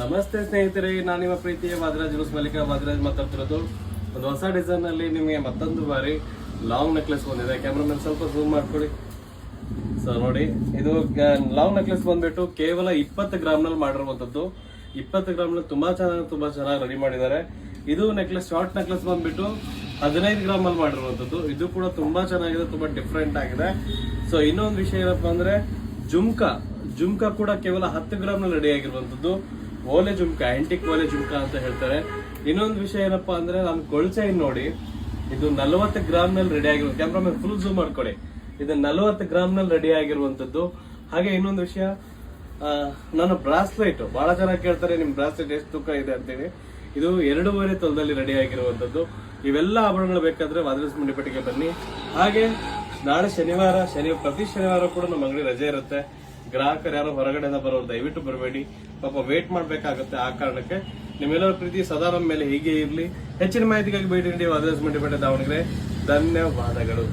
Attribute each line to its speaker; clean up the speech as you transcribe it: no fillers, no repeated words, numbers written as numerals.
Speaker 1: ನಮಸ್ತೆ ಸ್ನೇಹಿತರೆ, ನಾನು ನಿಮ್ಮ ಪ್ರೀತಿಯ ವಾದ್ರಾಜ್ ಮಲ್ಲಿಕ ವಾದ್ರಾಜ್ ಮಾತಾಡ್ತಿರೋದು. ಒಂದು ಹೊಸ ಡಿಸೈನ್ ಅಲ್ಲಿ ನಿಮಗೆ ಮತ್ತೊಂದು ಬಾರಿ ಲಾಂಗ್ ನೆಕ್ಲೆಸ್ ಬಂದಿದೆ. ಕ್ಯಾಮ್ರಾಮನ್ ಸ್ವಲ್ಪ ಝೂಮ್ ಮಾಡ್ಕೊಳ್ಳಿ. ಸೊ ನೋಡಿ, ಇದು ಲಾಂಗ್ ನೆಕ್ಲೆಸ್ ಬಂದ್ಬಿಟ್ಟು ಕೇವಲ 20 ಗ್ರಾಮ್ ನಲ್ಲಿ ಮಾಡಿರುವಂತದ್ದು. 20 ಗ್ರಾಮ್ ನಲ್ಲಿ ತುಂಬಾ ಚೆನ್ನಾಗಿ ರೆಡಿ ಮಾಡಿದ್ದಾರೆ. ಇದು ನೆಕ್ಲೆಸ್, ಶಾರ್ಟ್ ನೆಕ್ಲೆಸ್ ಬಂದ್ಬಿಟ್ಟು 15 ಗ್ರಾಮ್ ಅಲ್ಲಿ ಮಾಡಿರುವಂತದ್ದು. ಇದು ಕೂಡ ತುಂಬಾ ಚೆನ್ನಾಗಿದೆ, ತುಂಬಾ ಡಿಫ್ರೆಂಟ್ ಆಗಿದೆ. ಸೊ ಇನ್ನೊಂದು ವಿಷಯ ಏನಪ್ಪಾ ಅಂದ್ರೆ, ಜುಮ್ಕಾ ಕೂಡ ಕೇವಲ 10 ಗ್ರಾಮ್ ನಲ್ಲಿ ರೆಡಿ ಆಗಿರುವಂತದ್ದು. ಓಲೆ ಜುಮ್ಕಾ, ಆಂಟಿಕ್ ಓಲೆ ಜುಮ್ಕಾ ಅಂತ ಹೇಳ್ತಾರೆ. ಇನ್ನೊಂದು ವಿಷಯ ಏನಪ್ಪಾ ಅಂದ್ರೆ, ನಾನು ಕೊಳ್ಚೈನ್ ನೋಡಿ, ಇದು 40 ಗ್ರಾಮ್ ನಲ್ಲಿ ರೆಡಿ ಆಗಿರೋ. ಕ್ಯಾಮ್ರಾಮನ್ ಫುಲ್ ಝೂಮ್ ಮಾಡ್ಕೊಳ್ಳಿ. ಇದು 40 ಗ್ರಾಮ್ ನಲ್ಲಿ ರೆಡಿ ಆಗಿರುವಂತದ್ದು. ಹಾಗೆ ಇನ್ನೊಂದು ವಿಷಯ, ನನ್ನ ಬ್ರಾಸ್ಲೆಟ್ ಬಹಳ ಚೆನ್ನಾಗಿ ಕೇಳ್ತಾರೆ, ನಿಮ್ ಬ್ರಾಸ್ಲೆಟ್ ಎಷ್ಟು ತೂಕ ಇದೆ ಅಂತೇಳಿ. ಇದು 2.5 ತೊಲದಲ್ಲಿ ರೆಡಿ ಆಗಿರುವಂತದ್ದು. ಇವೆಲ್ಲ ಆಭರಣಗಳು ಬೇಕಾದ್ರೆ ವಾದ್ರಾಜ್ ಮಂಡಿಪೇಟೆಗೆ ಬನ್ನಿ. ಹಾಗೆ ನಾಳೆ ಪ್ರತಿ ಶನಿವಾರ ಕೂಡ ನಮ್ಮ ಅಂಗಡಿ ರಜೆ ಇರುತ್ತೆ. ಗ್ರಾಹಕರು ಯಾರು ಹೊರಗಡೆಯಿಂದ ಬರೋರು ದಯವಿಟ್ಟು ಬರಬೇಡಿ, ಪಾಪ ವೇಟ್ ಮಾಡ್ಬೇಕಾಗುತ್ತೆ. ಆ ಕಾರಣಕ್ಕೆ ನಿಮ್ಮೆಲ್ಲರ ಪ್ರೀತಿ ಸದಾ ನಮ್ಮ ಮೇಲೆ ಹೀಗೆ ಇರಲಿ. ಹೆಚ್ಚಿನ ಮಾಹಿತಿಗಾಗಿ ಭೇಟಿ ನೀಡಿ ವಾದ್ರಾಜ್ ಮಂಡಿಪೇಟೆ ದಾವಣಗೆರೆ. ಧನ್ಯವಾದಗಳು.